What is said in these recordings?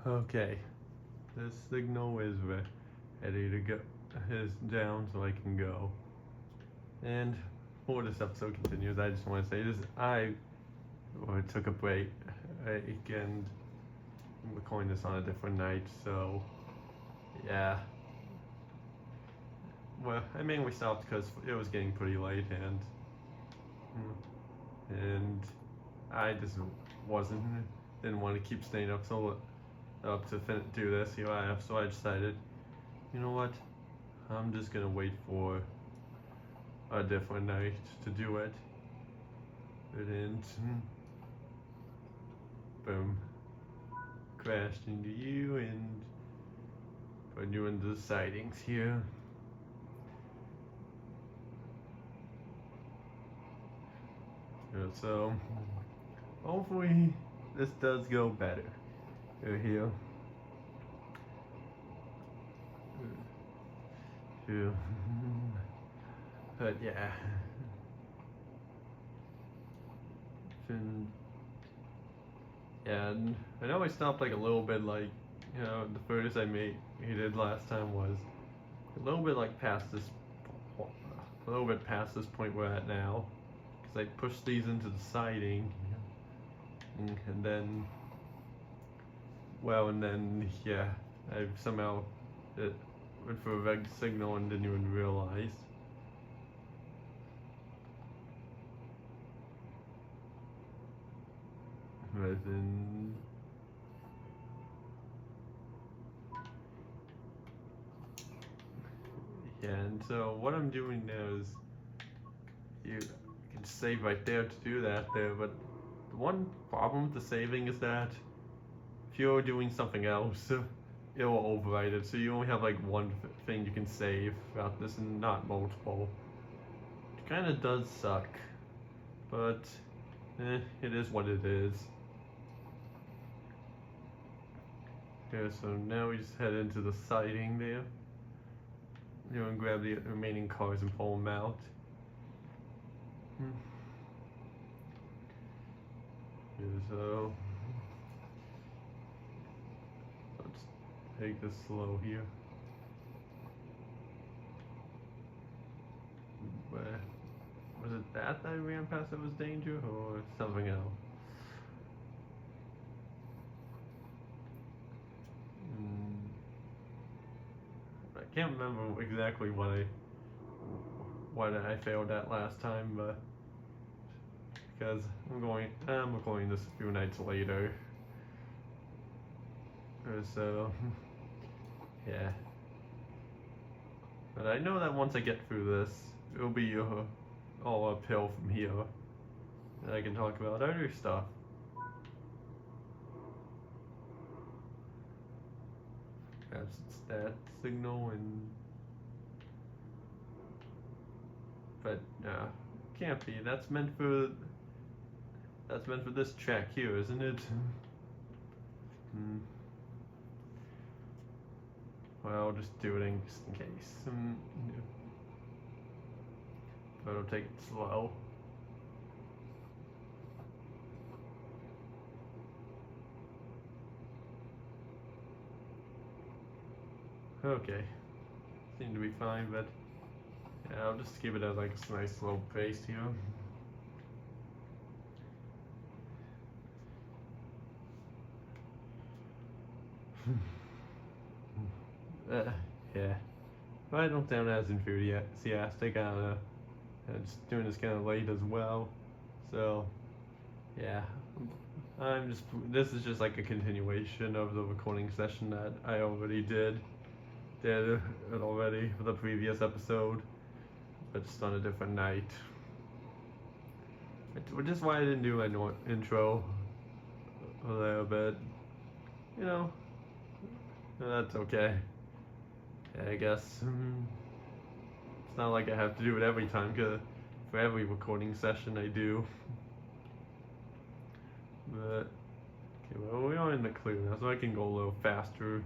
Okay, this signal is ready to go. Is down so I can go. And before this episode continues, I just want to say this: I took a break, and I'm recording this on a different night. So yeah, well, I mainly stopped because it was getting pretty late, and I just wasn't didn't want to keep staying up up to do this here. So I decided, you know what? I'm just gonna wait for a different night to do it. And boom, crashed into you and put you into the sightings here. So hopefully this does go better here. But yeah. And I know I stopped like a little bit, like, the furthest he did last time was a little bit like a little bit past this point we're at now, because I pushed these into the siding, and then, yeah, I somehow went for a red signal and didn't even realize. But then, yeah, and so what I'm doing now is, you can save right there to do that there, but the one problem with the saving is that if you're doing something else, it will overwrite it, so you only have like one thing you can save throughout this and not multiple. It kind of does suck, but it is what it is. Okay, so now we just head into the siding there. And grab the remaining cars and pull them out. So let's take this slow here. Was it that I ran past that was danger, or something else? I can't remember exactly what I failed at last time, but because I'm recording this a few nights later, so yeah. But I know that once I get through this, it'll be all uphill from here, and I can talk about other stuff. Perhaps it's that signal, but can't be. That's meant for this track here, isn't it? Well, I'll just do it just in case. But I'll take it slow. Okay, seem to be fine, but yeah, I'll just give it a nice slow pace here. Yeah, but I don't sound as enthusiastic. Just doing this kind of late as well, so yeah. This is just like a continuation of the recording session that I already did it already for the previous episode, but just on a different night. Which is why I didn't do an intro a little bit. That's okay. I guess it's not like I have to do it every time, cause for every recording session I do. But okay, well, we are in the clear now, so I can go a little faster.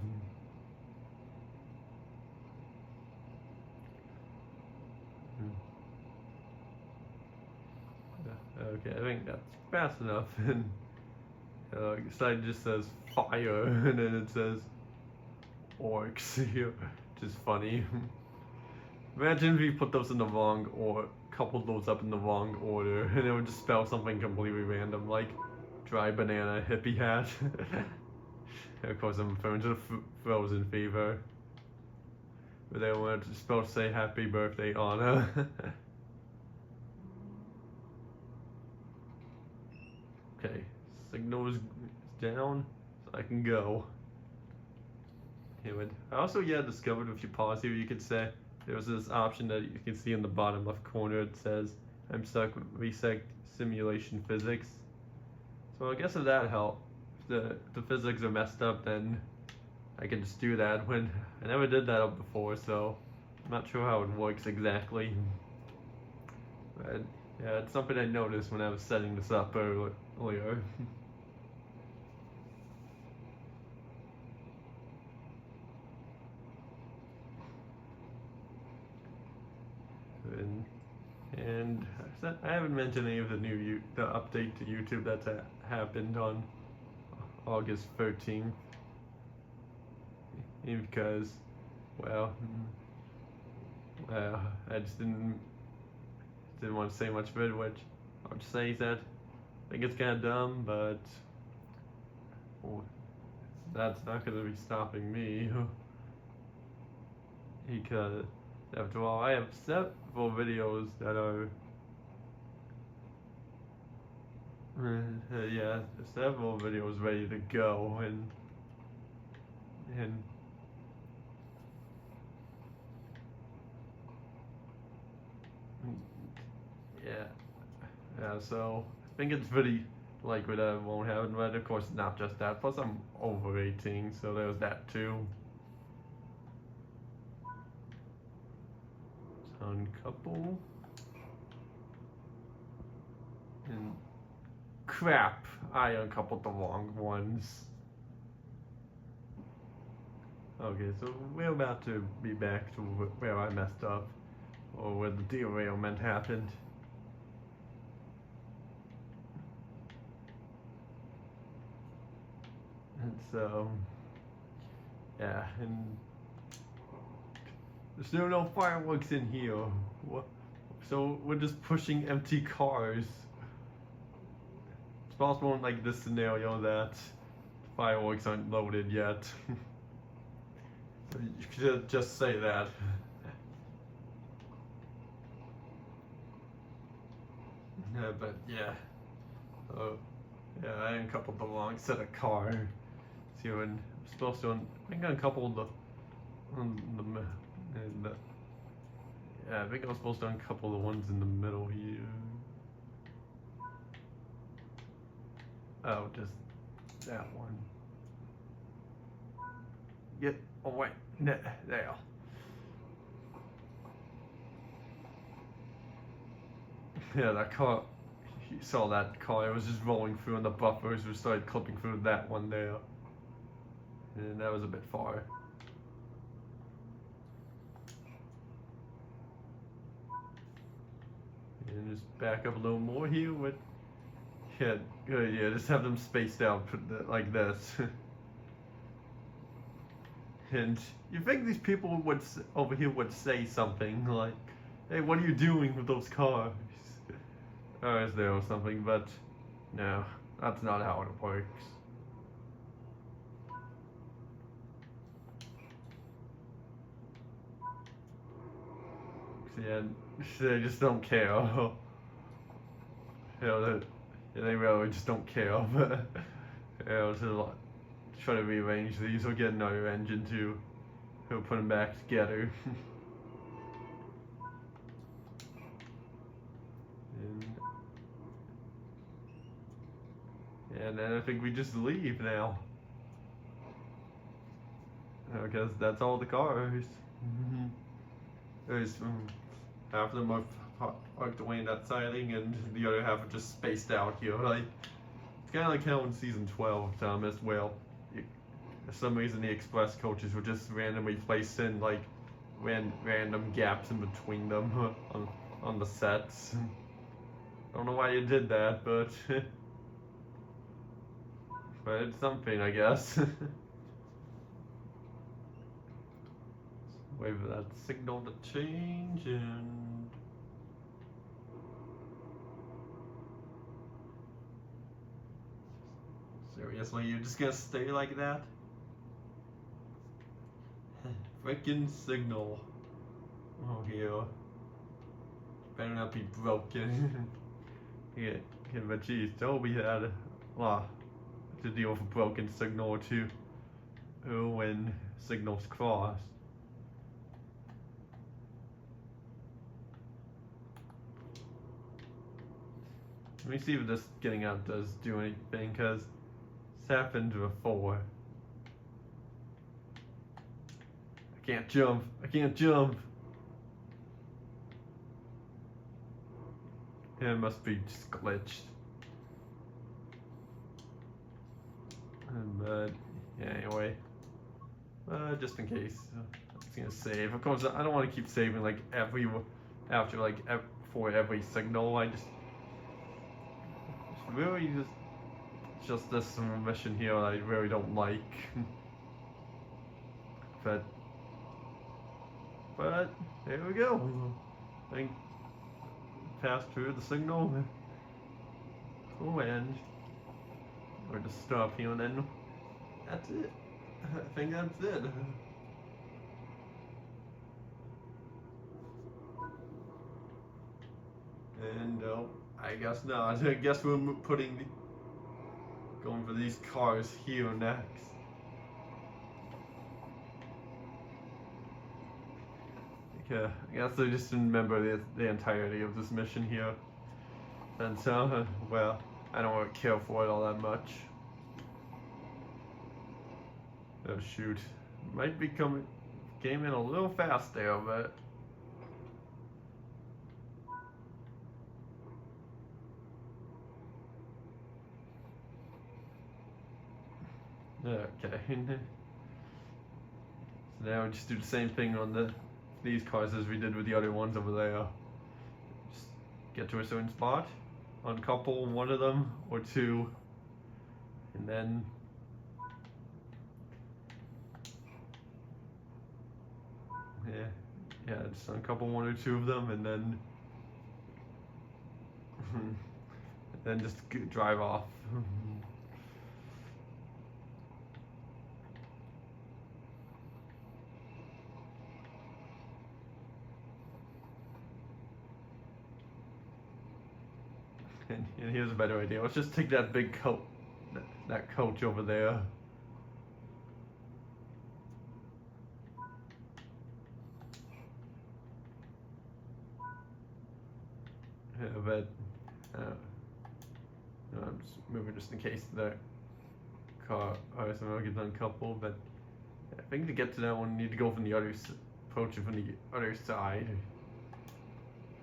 Okay, I think that's fast enough. And Side just says fire, and then it says orcs here, which is funny. Imagine if you put those in the wrong or coupled those up in the wrong order, and it would just spell something completely random, like dry banana hippie hat. Of course, I'm referring to the Frozen Fever. But they wanted to spell say happy birthday, Anna. Okay, signal is down, so I can go. Anyway, I also discovered if you pause here, you could say there's this option that you can see in the bottom left corner. It says I'm stuck with reset simulation physics. So I guess if that helps, if the physics are messed up, then I can just do that. When I never did that up before, so I'm not sure how it works exactly. But yeah, it's something I noticed when I was setting this up earlier. And I haven't mentioned any of the the update to YouTube that's happened on August 13th. Because, well, I just didn't want to say much of it, which I would say that I think it's kind of dumb, but that's not going to be stopping me. Because, after all, I have several videos that are, several videos ready to go, and so I think it's pretty likely that it won't happen, but of course not just that, plus I'm over 18, so there's that too. Uncouple. And crap, I uncoupled the wrong ones. Okay, so we're about to be back to where I messed up, or where the derailment happened. And so, yeah, and there's still no fireworks in here. So we're just pushing empty cars. It's possible in like this scenario that fireworks aren't loaded yet. You could just say that. But yeah. I uncoupled the wrong set of cars. See, I'm supposed to, I think I uncoupled I think I was supposed to uncouple the ones in the middle here. Oh, just that one. Get away. There. Yeah, that car. You saw that car. It was just rolling through, and the buffers just started clipping through that one there. And that was a bit far. And just back up a little more here with, just have them spaced out like this. And you think these people over here would say something like, hey, what are you doing with those cars? Or is there something, but no, that's not how it works. Yeah, they just don't care. They really just don't care. To try to rearrange these or get another engine to put them back together. And then I think we just leave now. Because that's all the cars. There's half of them are parked away in that siding, and the other half are just spaced out here. Like, it's kind of like how in season 12, Thomas, well, for some reason the express coaches were just randomly placed in like random gaps in between them on the sets. I don't know why you did that, but But it's something, I guess. Wait for that signal to change and... Seriously, you're just gonna stay like that? Frickin' signal. Oh, here. Better not be broken. Yeah, but geez, Toby had a lot to deal with a broken signal or two when signals cross. Let me see if this getting out does do anything, because it's happened before. I can't jump. I can't jump. Yeah, it must be just glitched. But yeah, anyway, just in case, I'm just gonna save. Of course, I don't want to keep saving like for every signal. I just really just this mission here I really don't like. but there we go. I think pass through the signal. Cool, and we're just stop here and then that's it. I think that's it. And I guess not. I guess we're going for these cars here next. Yeah, I guess I just didn't remember the entirety of this mission here. And so, well, I don't really care for it all that much. Oh shoot. Might be came in a little fast there, but... Okay. So now we just do the same thing on these cars as we did with the other ones over there. Just get to a certain spot, uncouple one of them or two, and then yeah, just uncouple one or two of them, and then just drive off. And here's a better idea. Let's just take that big that coach over there. Yeah, but I'm just moving just in case the car somehow gets uncoupled. But I think to get to that one, you need to go from the other approach it from the other side.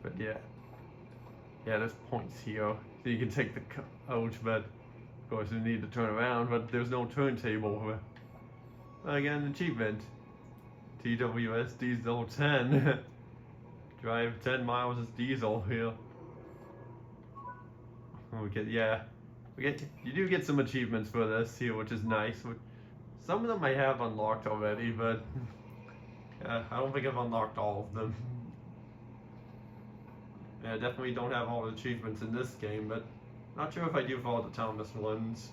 But yeah, there's points here, so you can take the coach, but of course you need to turn around, but there's no turntable. Again, achievement. TWS Diesel 10. Drive 10 miles as diesel here. You do get some achievements for this here, which is nice. Some of them I have unlocked already, but I don't think I've unlocked all of them. Yeah, I definitely don't have all the achievements in this game, but not sure if I do for all the Thomas ones.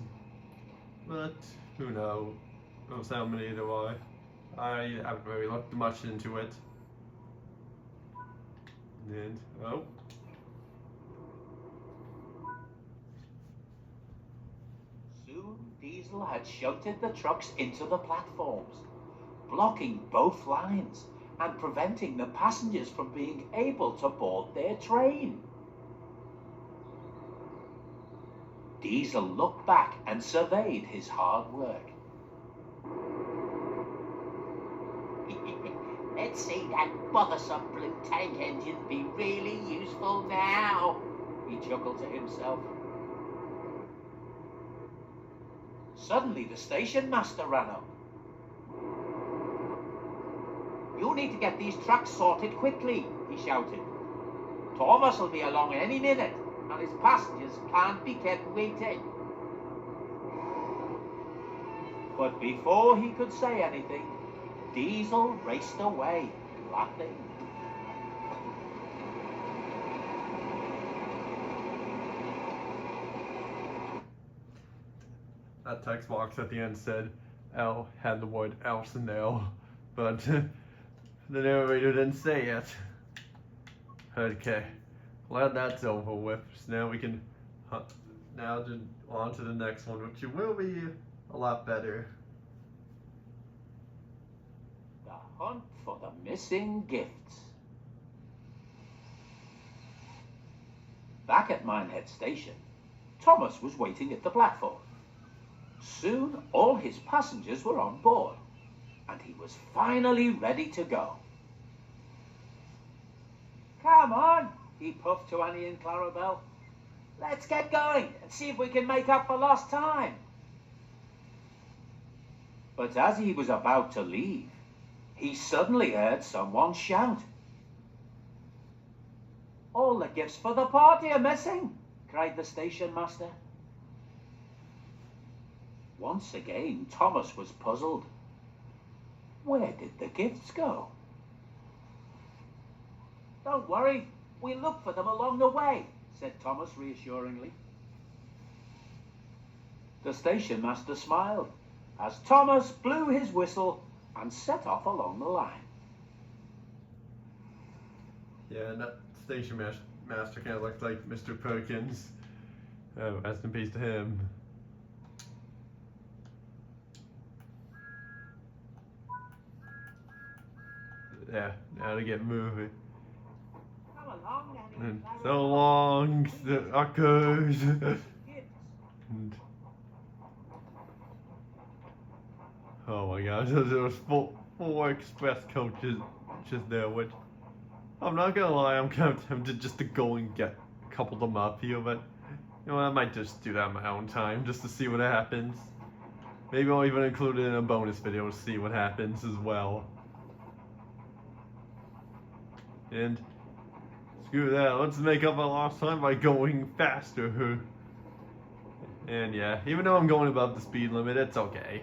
But who knows how many there are. I haven't really looked much into it. And Soon Diesel had shunted the trucks into the platforms, blocking both lines and preventing the passengers from being able to board their train. Diesel looked back and surveyed his hard work. Let's see that bothersome blue tank engine be really useful now, he chuckled to himself. Suddenly the station master ran up. You need to get these trucks sorted quickly, he shouted. Thomas will be along any minute, and his passengers can't be kept waiting. But before he could say anything, Diesel raced away, laughing. That text box at the end said L had the word else in there, but the narrator didn't say it. Okay, glad that's over with. So now we can now on to the next one, which will be a lot better. The hunt for the missing gifts. Back at Minehead Station, Thomas was waiting at the platform. Soon all his passengers were on board, and he was finally ready to go. Come on, he puffed to Annie and Clarabelle. Let's get going and see if we can make up for lost time. But as he was about to leave, he suddenly heard someone shout. All the gifts for the party are missing, cried the station master. Once again, Thomas was puzzled. Where did the gifts go? Don't worry, we'll look for them along the way, said Thomas reassuringly. The station master smiled as Thomas blew his whistle and set off along the line. Yeah, and that station master kind of looked like Mr. Perkins. Rest in peace to him. Yeah, now to get moving. Come along, Annie. And so long, suckers. Oh my gosh, there was four express coaches just there, which I'm not gonna lie, I'm kind of tempted just to go and get a couple of them up here, but you know what, I might just do that in my own time just to see what happens. Maybe I'll even include it in a bonus video to see what happens as well. And screw that, let's make up our lost time by going faster. And yeah, even though I'm going above the speed limit, it's okay.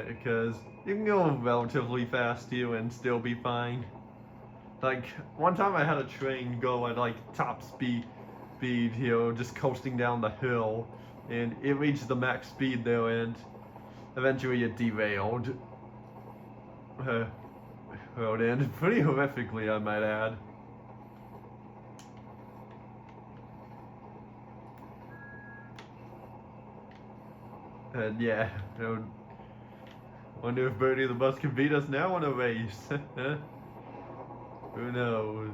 Because you can go relatively fast here and still be fine. Like, one time I had a train go at like top speed here, just coasting down the hill, and it reached the max speed there and eventually it derailed. And pretty horrifically, I might add. And yeah, wonder if Bertie the bus can beat us now in a race. Who knows?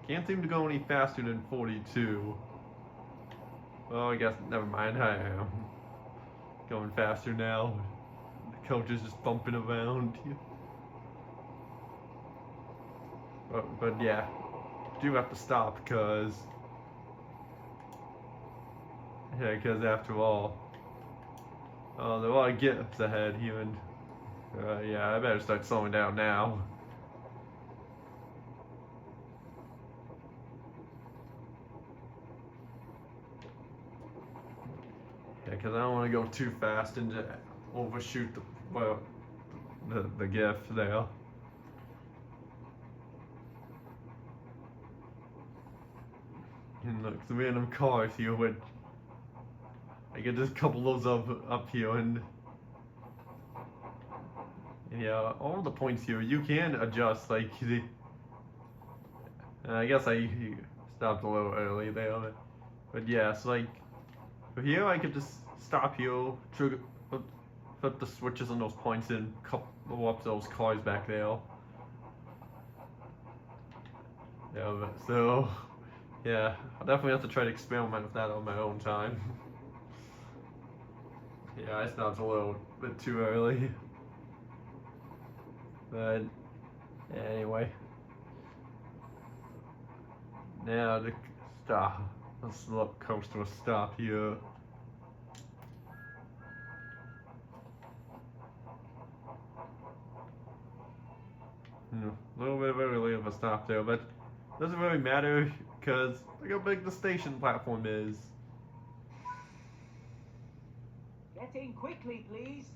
Can't seem to go any faster than 42. Well, I guess, never mind, I am going faster now. The coach is just bumping around. But yeah, do have to stop, because after all, there are a lot of gifts ahead here, and yeah, I better start slowing down now. Yeah, because I don't want to go too fast and just overshoot the gift there. And look, some random cars here, which I could just couple those up here, and yeah, all the points here you can adjust. Like I guess I stopped a little early there, but yeah, so like for here I could just stop here, trigger, flip the switches on those points, and couple up those cars back there. Yeah, so. Yeah, I'll definitely have to try to experiment with that on my own time. Yeah, I stopped a little bit too early. But anyway. Now to stop. Let's look coast to a stop here. A little bit early of a stop there, but doesn't really matter because look how big the station platform is. Get in quickly, please,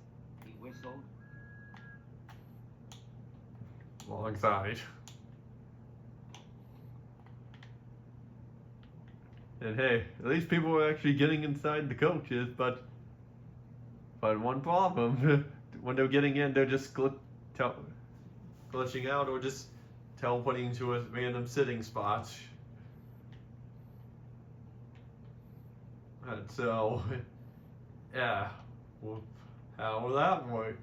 he whistled. Alongside. And hey, at least people are actually getting inside the coaches, but one problem. When they're getting in, they're just glitching out or just teleporting to a random sitting spot. And so, yeah, well, how will that work?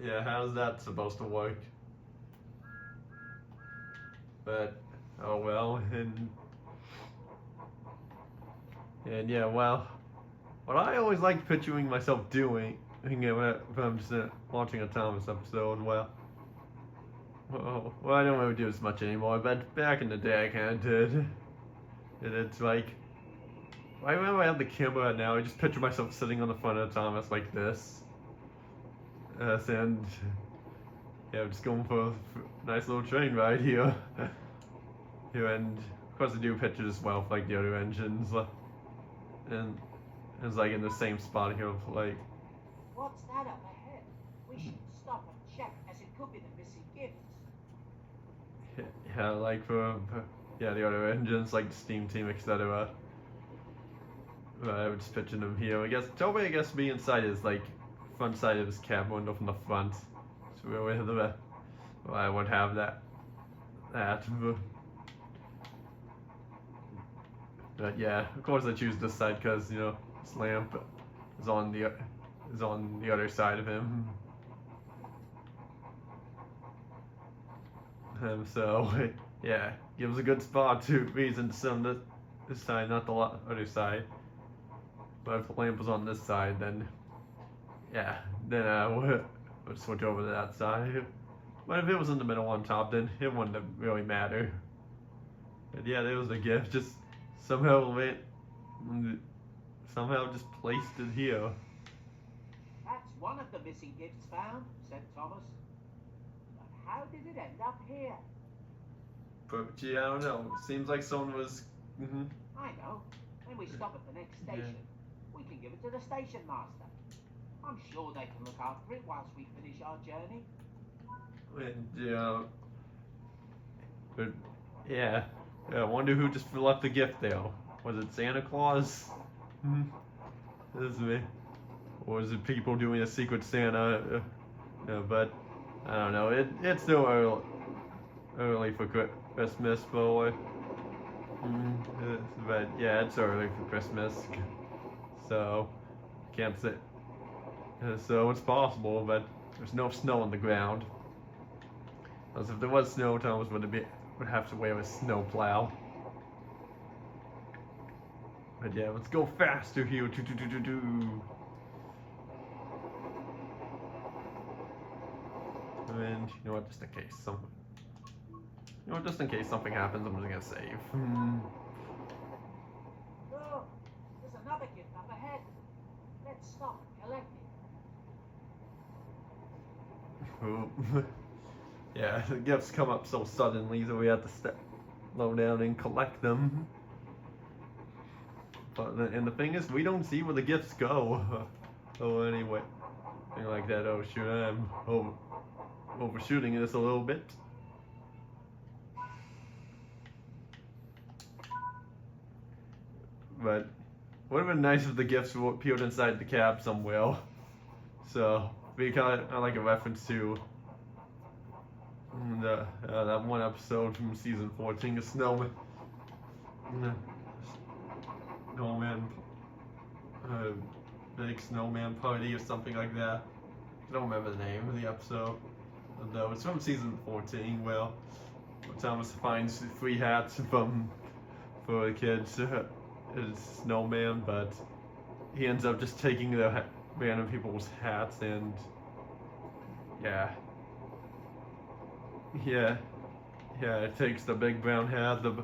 Yeah, how's that supposed to work? But, oh well, and yeah, well, what I always like picturing myself doing, if I'm just watching a Thomas episode, well, I don't really do as much anymore, but back in the day I kind of did. And it's like, I remember I have the camera right now, I just picture myself sitting on the front of Thomas like this. And yeah, I'm just going for a nice little train ride here. And of course I do pictures as well for like the other engines. And it's like in the same spot here, like. What's that up ahead? We should stop and check, as it could be the missing gifts. Yeah, like for the other engines, like the Steam Team, etc. I would just picture them here. I guess Toby, be inside his like front side of his cab window from the front. So I would have that. But yeah, of course I choose this side because this lamp is on the other side of him. So yeah, gives a good spot to reason to sit on this side, not the other side. But if the lamp was on this side, then yeah, then I would switch over to that side. But if it was in the middle on top, then it wouldn't really matter. But yeah, there was a gift. Just somehow just placed it here. That's one of the missing gifts found, said Thomas. But how did it end up here? But gee, I don't know. It seems like someone was. I know. When we stop at the next station, we can give it to the station master. I'm sure they can look after it whilst we finish our journey. And but yeah, I wonder who just left the gift there. Was it Santa Claus? This is me. Or was it people doing a secret Santa? But I don't know. It's still early for Christmas, boy. But yeah, it's early for Christmas, so can't say. So it's possible, but there's no snow on the ground. Because if there was snow, Thomas would have to wear a snow plow. But yeah, let's go faster here. And you know what? Just in case something happens, I'm just gonna save. Look, there's another gift up ahead. Let's stop and collect it. Yeah, the gifts come up so suddenly, so we have to slow down and collect them. And the thing is, we don't see where the gifts go. Oh, anyway, thing like that. Oh shoot, I'm overshooting this a little bit. But would have been nice if the gifts appeared inside the cab somewhere. So we kind of like a reference to that one episode from season 14, a snowman, big snowman party or something like that. I don't remember the name of the episode, though it's from season 14. Well, Thomas finds free hats for the kids. It's snowman, but he ends up just taking the random people's hats and yeah, it takes the big brown hat, the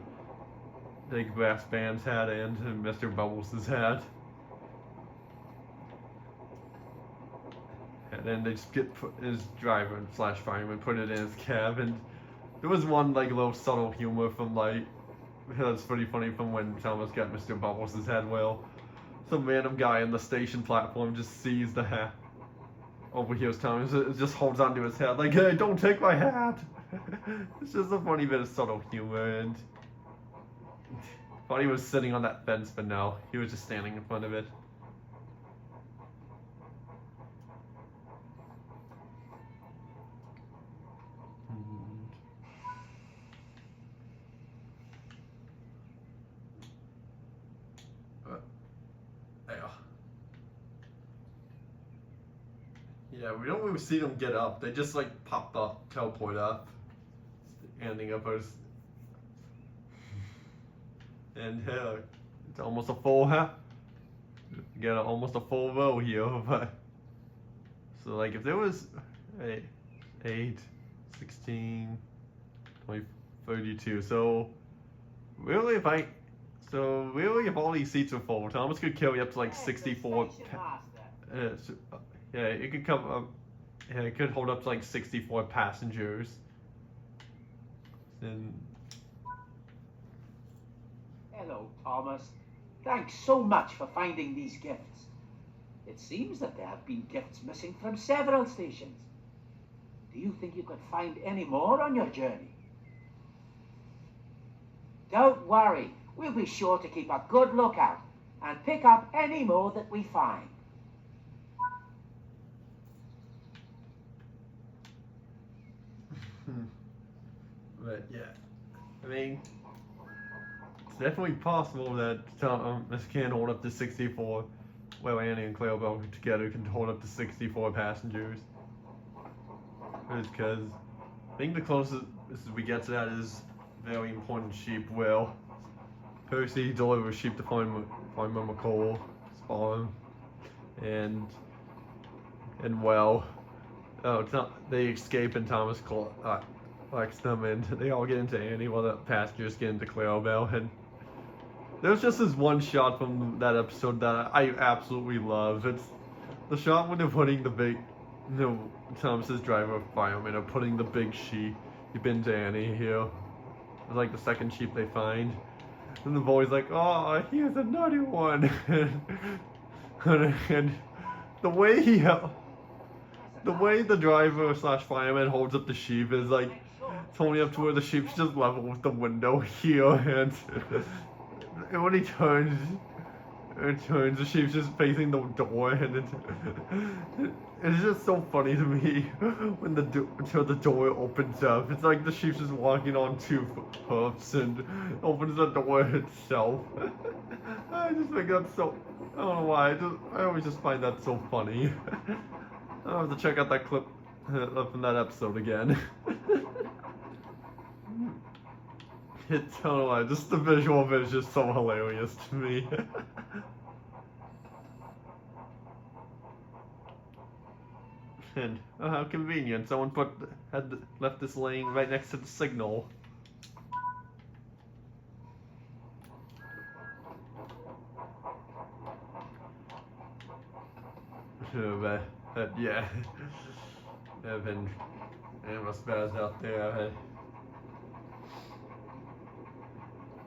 big brass band's hat, and Mr. Bubbles' hat. then they just get his driver slash fireman put it in his cab, and there was one like little subtle humor from like that's pretty funny from when Thomas got Mr. Bubbles' head wheel. Some random guy on the station platform just sees the hat, overhears Thomas, just holds onto his hat like, hey, don't take my hat. It's just a funny bit of subtle humor, and thought he was sitting on that fence, but no, he was just standing in front of it. Yeah, we don't really see them get up. They just like pop up, teleport up, ending up as. And it's almost a full get almost a full row here, but so like if there was 8, 16, 20, 32, so really if all these seats are full, Thomas could carry up to like 64. Yeah, it could come up. Yeah, it could hold up to like 64 passengers. And hello, Thomas. Thanks so much for finding these gifts. It seems that there have been gifts missing from several stations. Do you think you could find any more on your journey? Don't worry. We'll be sure to keep a good lookout and pick up any more that we find. But yeah, I mean, it's definitely possible that Thomas can hold up to 64. Well, Annie and Clarabelle together can hold up to 64 passengers. Because I think the closest we get to that is very important sheep will. Percy delivers sheep to Farmer McCall, Spawn, and well, they escape and Thomas collects them, and they all get into Annie while the passengers get into Clarabelle. And there's just this one shot from that episode that I absolutely love. It's the shot when they're putting the big, Thomas's driver fireman are putting the big sheep into Annie here. It's like the second sheep they find. And the boy's like, oh, here's another one. And the way the driver slash fireman holds up the sheep is like, it's only up to where the sheep's just level with the window here. And when he turns, the sheep's just facing the door. And it's just so funny to me when the door opens up. It's like the sheep's just walking on 2 hoofs and opens the door itself. I just think that's so, I don't know why, I always just find that so funny. I'll have to check out that clip from that episode again. I don't know why, just the visual of it is just so hilarious to me. And how convenient, someone had left this laying right next to the signal. But yeah, Evan, Emma Spaz out there.